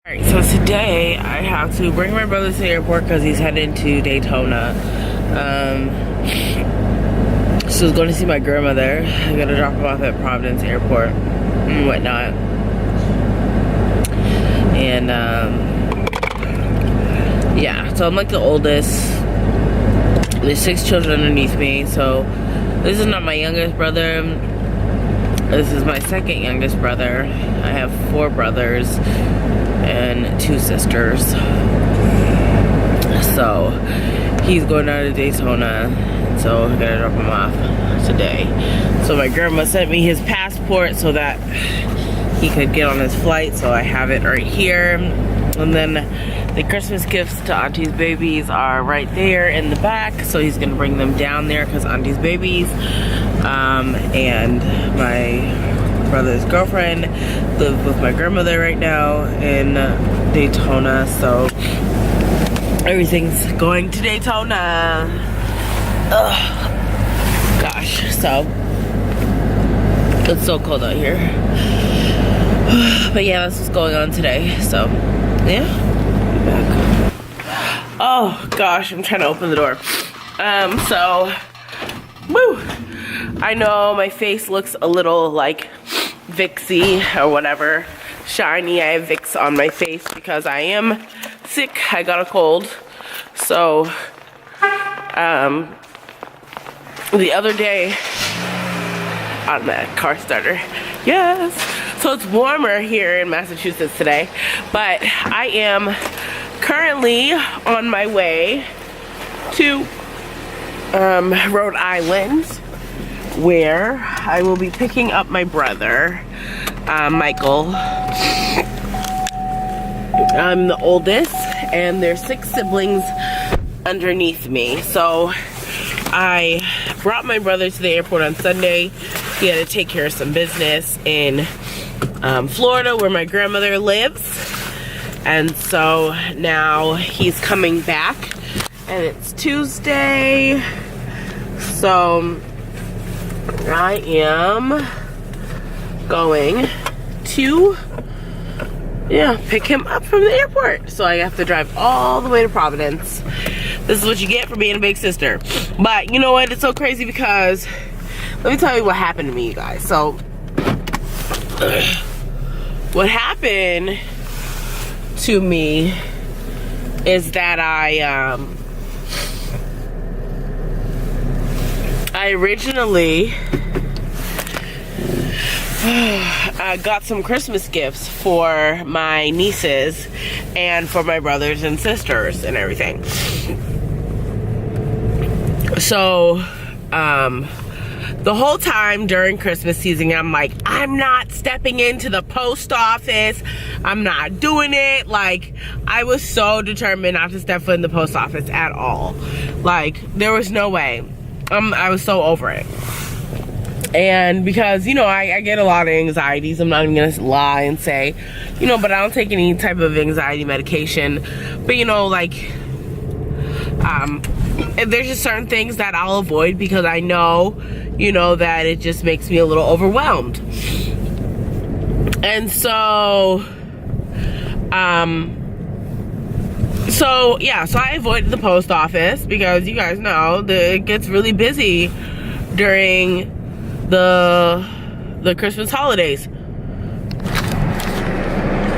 Alright, so today I have to bring my brother to the airport because he's heading to Daytona. So he's going to see my grandmother. I gotta drop him off at Providence Airport and whatnot. And yeah, so I'm like the oldest. There's 6 children underneath me, so this is not my youngest brother. This is my second youngest brother. I have 4 brothers and 2 sisters. So he's going out to Daytona, so I gotta drop him off today. So my grandma sent me his passport so that he could get on his flight, so I have it right here. And then the Christmas gifts to Auntie's babies are right there in the back, so he's gonna bring them down there because Auntie's babies and my brother's girlfriend live with my grandmother right now in Daytona, so everything's going to Daytona. Ugh. Gosh, so it's so cold out here. But yeah, that's what's going on today. So yeah, be back. Oh gosh, I'm trying to open the door. So woo, I know my face looks a little like Vicksy or whatever, shiny. I have Vicks on my face because I am sick. I got a cold. So the other day on that car starter, yes. So it's warmer here in Massachusetts today, but I am currently on my way to Rhode Island, where I will be picking up my brother, Michael. I'm the oldest, and there's 6 siblings underneath me. So I brought my brother to the airport on Sunday. He had to take care of some business in Florida, where my grandmother lives. And so now he's coming back, and it's Tuesday. So I am going to pick him up from the airport. So I have to drive all the way to Providence. This is what you get for being a big sister. But you know what? It's so crazy because let me tell you what happened to me, you guys. So what happened to me is that I originally got some Christmas gifts for my nieces and for my brothers and sisters and everything. So the whole time during Christmas season, I'm like, I'm not stepping into the post office. I'm not doing it. Like, I was so determined not to step foot in the post office at all. Like, there was no way. I was so over it. And because, you know, I get a lot of anxieties. I'm not even gonna lie and say, you know, but I don't take any type of anxiety medication. But, you know, like, there's just certain things that I'll avoid because I know, you know, that it just makes me a little overwhelmed. And so, so I avoided the post office because you guys know that it gets really busy during the Christmas holidays.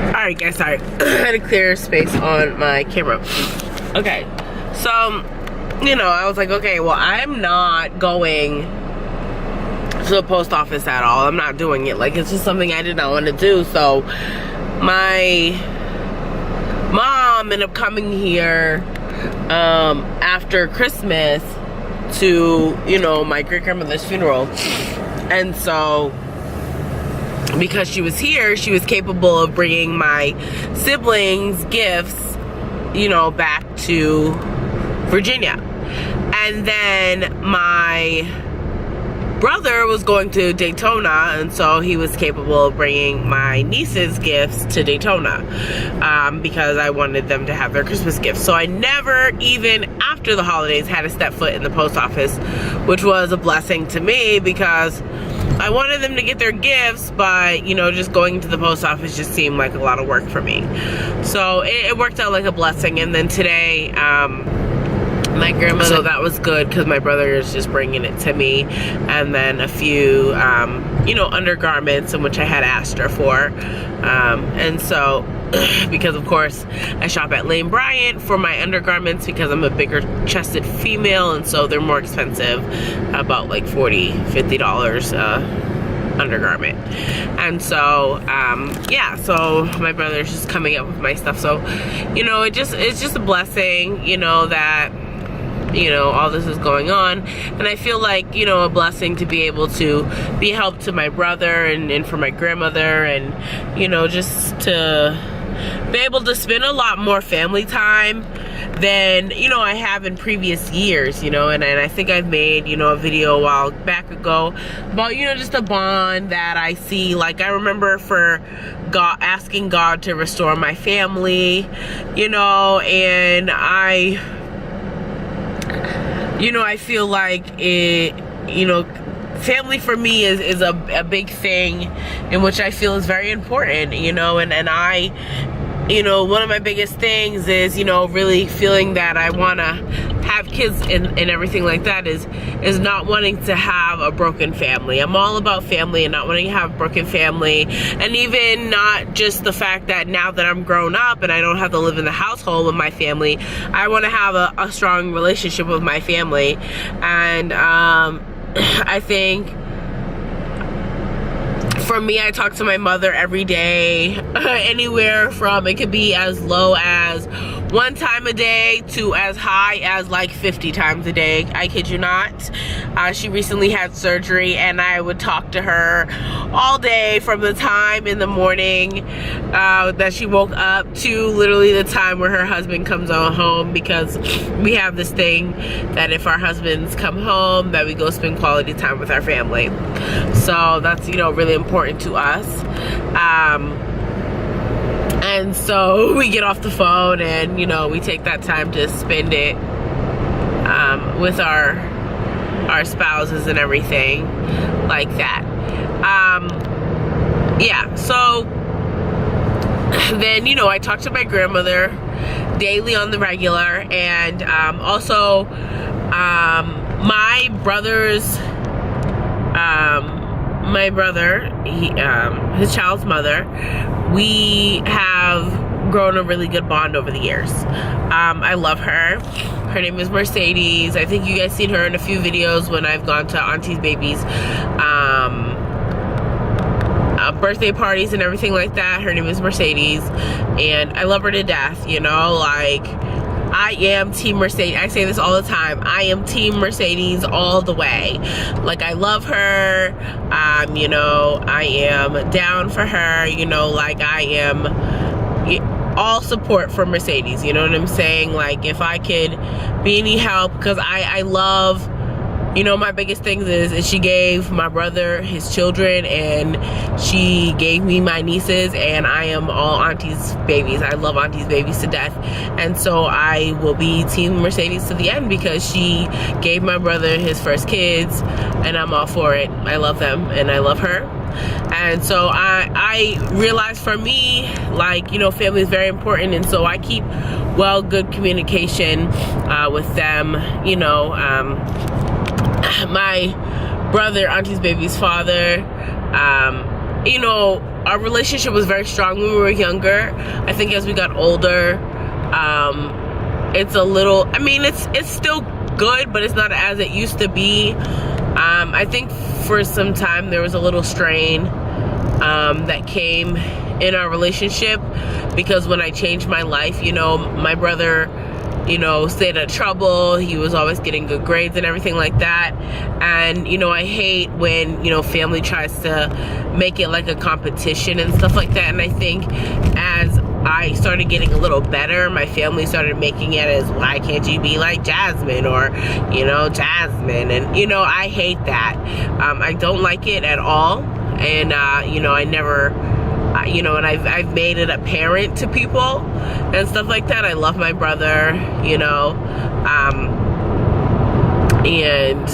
Alright guys, sorry. I had to clear space on my camera. Okay, so, you know, I was like, okay, well, I'm not going to the post office at all. I'm not doing it. Like, it's just something I did not want to do. So my mom ended up coming here after Christmas to, you know, my great-grandmother's funeral. And so because she was here, she was capable of bringing my siblings gifts, you know, back to Virginia. And then my brother was going to Daytona, and so he was capable of bringing my nieces gifts to Daytona because I wanted them to have their Christmas gifts. So I never, even after the holidays, had to step foot in the post office, which was a blessing to me because I wanted them to get their gifts, but you know, just going to the post office just seemed like a lot of work for me. So it worked out like a blessing. And then today, my grandmother, so that was good because my brother is just bringing it to me, and then a few you know, undergarments, in which I had asked her for, and so because of course I shop at Lane Bryant for my undergarments because I'm a bigger chested female, and so they're more expensive, about like $40–50 undergarment. And so yeah, so my brother's just coming up with my stuff. So you know, it's just a blessing, you know, that you know, all this is going on, and I feel like, you know, a blessing to be able to be a help to my brother and for my grandmother, and you know, just to be able to spend a lot more family time than, you know, I have in previous years, you know. And I think I've made, you know, a video a while back ago about, you know, just a bond that I see. Like, I remember for God, asking God to restore my family, you know, and I feel like it, you know, family for me is a big thing, in which I feel is very important, you know. And I, you know, one of my biggest things is, you know, really feeling that I want to have kids and everything like that is not wanting to have a broken family. I'm all about family and not wanting to have a broken family. And even not just the fact that now that I'm grown up and I don't have to live in the household with my family, I want to have a strong relationship with my family. And I think for me, I talk to my mother every day, anywhere from, it could be as low as 1 time a day to as high as like 50 times a day. I kid you not. She recently had surgery, and I would talk to her all day, from the time in the morning that she woke up to literally the time where her husband comes on home, because we have this thing that if our husbands come home, that we go spend quality time with our family. So that's, you know, really important to us. And so we get off the phone and, you know, we take that time to spend it with our spouses and everything like that. Yeah, so then, you know, I talk to my grandmother daily on the regular, and also my brother, his child's mother, we have grown a really good bond over the years. I love her. Her name is Mercedes. I think you guys seen her in a few videos when I've gone to Auntie's babies birthday parties and everything like that. Her name is Mercedes, and I love her to death, you know. Like, I am Team Mercedes. I say this all the time. I am Team Mercedes all the way. Like, I love her. You know, I am down for her. You know, like, I am all support for Mercedes. You know what I'm saying? Like, if I could be any help, because I love, you know, my biggest thing is she gave my brother his children, and she gave me my nieces, and I am all Auntie's babies. I love Auntie's babies to death. And so I will be Team Mercedes to the end, because she gave my brother his first kids, and I'm all for it. I love them, and I love her. And so I realized, for me, like, you know, family is very important, and so I keep good communication with them, you know. My brother, Auntie's baby's father, you know, our relationship was very strong when we were younger. I think as we got older, it's a little, I mean, it's still good, but it's not as it used to be. I think for some time there was a little strain that came in our relationship, because when I changed my life, you know, my brother, you know, stayed out of trouble. He was always getting good grades and everything like that. And, you know, I hate when, you know, family tries to make it like a competition and stuff like that. And I think as I started getting a little better, my family started making it as, why can't you be like Jasmine, or, you know, Jasmine? And, you know, I hate that. I don't like it at all. And, you know, I never, you know, and I've made it apparent to people and stuff like that. I love my brother, you know, and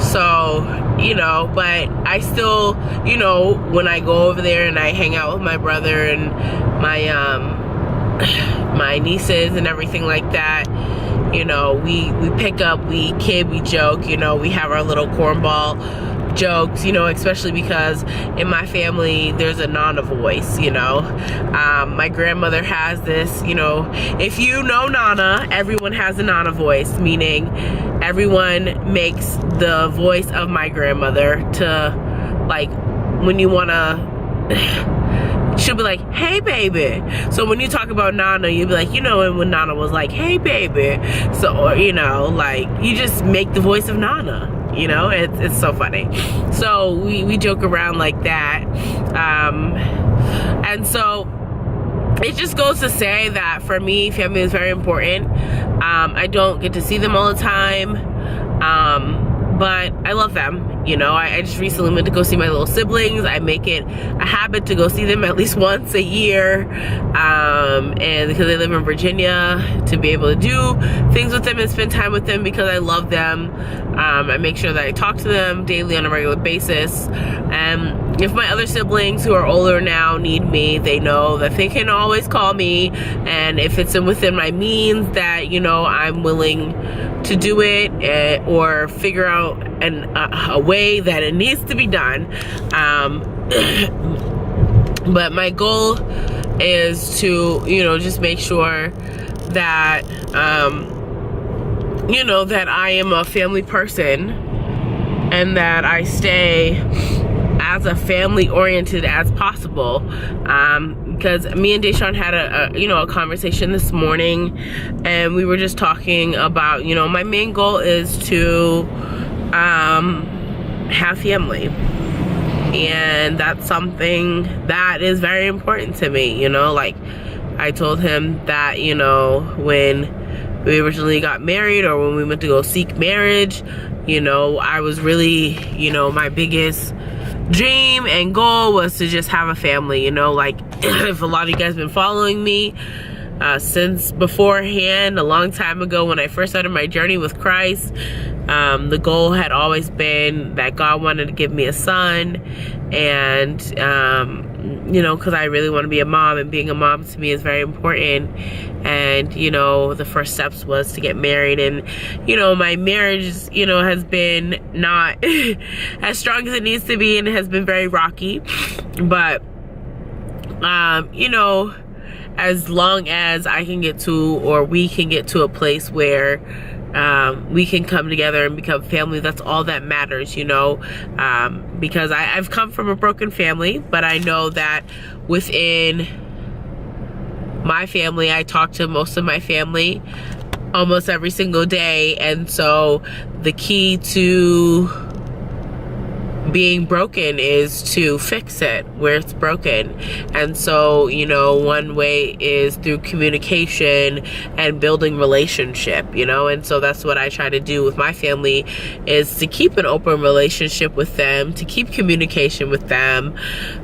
so you know, but I still, you know, when I go over there and I hang out with my brother and my nieces and everything like that, you know, we pick up, we kid, we joke, you know, we have our little cornball jokes, you know, especially because in my family there's a Nana voice, you know. My grandmother has this, you know, if you know Nana, everyone has a Nana voice, meaning everyone makes the voice of my grandmother to, like, when you wanna she'll be like, hey baby. So when you talk about Nana, you'll be like, you know, when Nana was like, hey baby. So, or, you know, like, you just make the voice of Nana, you know. It's so funny. So we joke around like that. And so it just goes to say that for me, family is very important. I don't get to see them all the time, but I love them. You know, I just recently went to go see my little siblings. I make it a habit to go see them at least once a year, and because they live in Virginia, to be able to do things with them and spend time with them because I love them. I make sure that I talk to them daily on a regular basis. And if my other siblings who are older now need me, they know that they can always call me, and if it's within my means that, you know, I'm willing to do it, or figure out a way that it needs to be done. But my goal is to, you know, just make sure that, you know, that I am a family person and that I stay as a family oriented as possible. Because me and Deshawn had a conversation this morning, and we were just talking about, you know, my main goal is to have family, and that's something that is very important to me. You know, like I told him that, you know, when we originally got married, or when we went to go seek marriage, you know, I was really, you know, my biggest dream and goal was to just have a family. You know, like if a lot of you guys been following me since beforehand, a long time ago when I first started my journey with Christ, the goal had always been that God wanted to give me a son. And you know, because I really want to be a mom, and being a mom to me is very important. And, you know, the first steps was to get married, and, you know, my marriage, you know, has been not as strong as it needs to be, and it has been very rocky. But you know, as long as I can get to, or we can get to a place where we can come together and become family, that's all that matters, you know. Because I've come from a broken family, but I know that within my family, I talk to most of my family almost every single day. And so the key to being broken is to fix it where it's broken. And so, you know, one way is through communication and building relationship, you know. And so that's what I try to do with my family, is to keep an open relationship with them, to keep communication with them,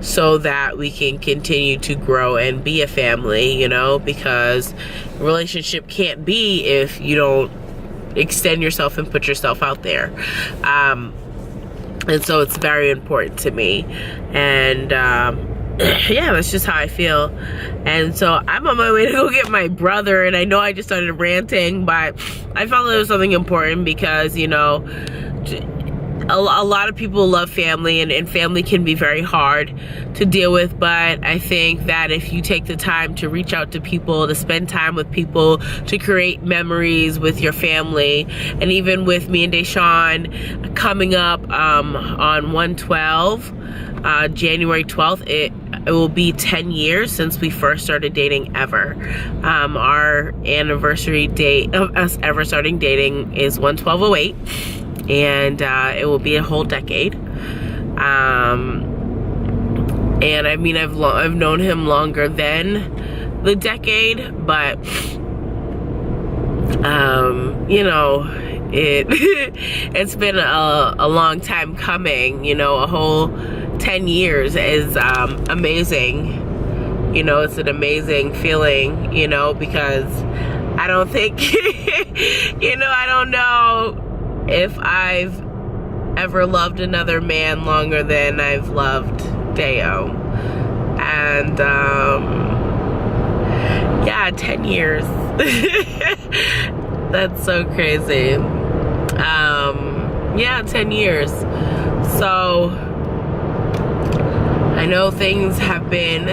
so that we can continue to grow and be a family, you know, because relationship can't be if you don't extend yourself and put yourself out there. And so it's very important to me. And yeah, that's just how I feel. And so I'm on my way to go get my brother, and I know I just started ranting, but I felt it was something important because, you know, a lot of people love family, and family can be very hard to deal with. But I think that if you take the time to reach out to people, to spend time with people, to create memories with your family, and even with me and Deshawn coming up on 1/12, January 12th, it will be 10 years since we first started dating ever. Our anniversary date of us ever starting dating is 1/12/08. And it will be a whole decade. And I mean, I've known him longer than the decade, but you know, it's been a long time coming. You know, a whole 10 years is amazing. You know, it's an amazing feeling, you know, because I don't think you know, I don't know if I've ever loved another man longer than I've loved Deo. And yeah, 10 years. That's so crazy. Yeah, 10 years. So I know things have been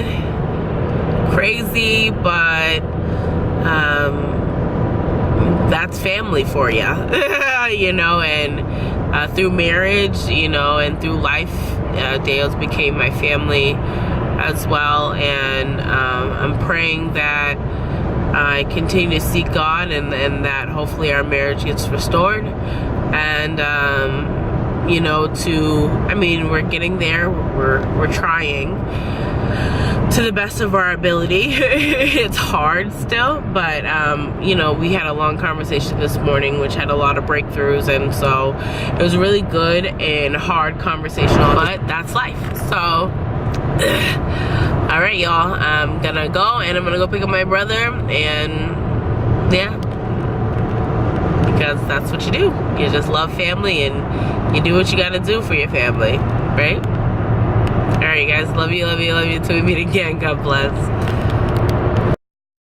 crazy, but that's family for you. You know, and through marriage, you know, and through life, Deo's became my family as well. And I'm praying that I continue to seek God, and that hopefully our marriage gets restored. And you know, I mean, we're getting there. We're trying to the best of our ability. It's hard still, but you know, we had a long conversation this morning which had a lot of breakthroughs, and so it was really good and hard conversation, but that's life. So all right, y'all, I'm gonna go, and I'm gonna go pick up my brother, and yeah, because that's what you do. You just love family, and you do what you gotta do for your family, right? Alright, guys, love you, love you, love you. Till we meet again, God bless.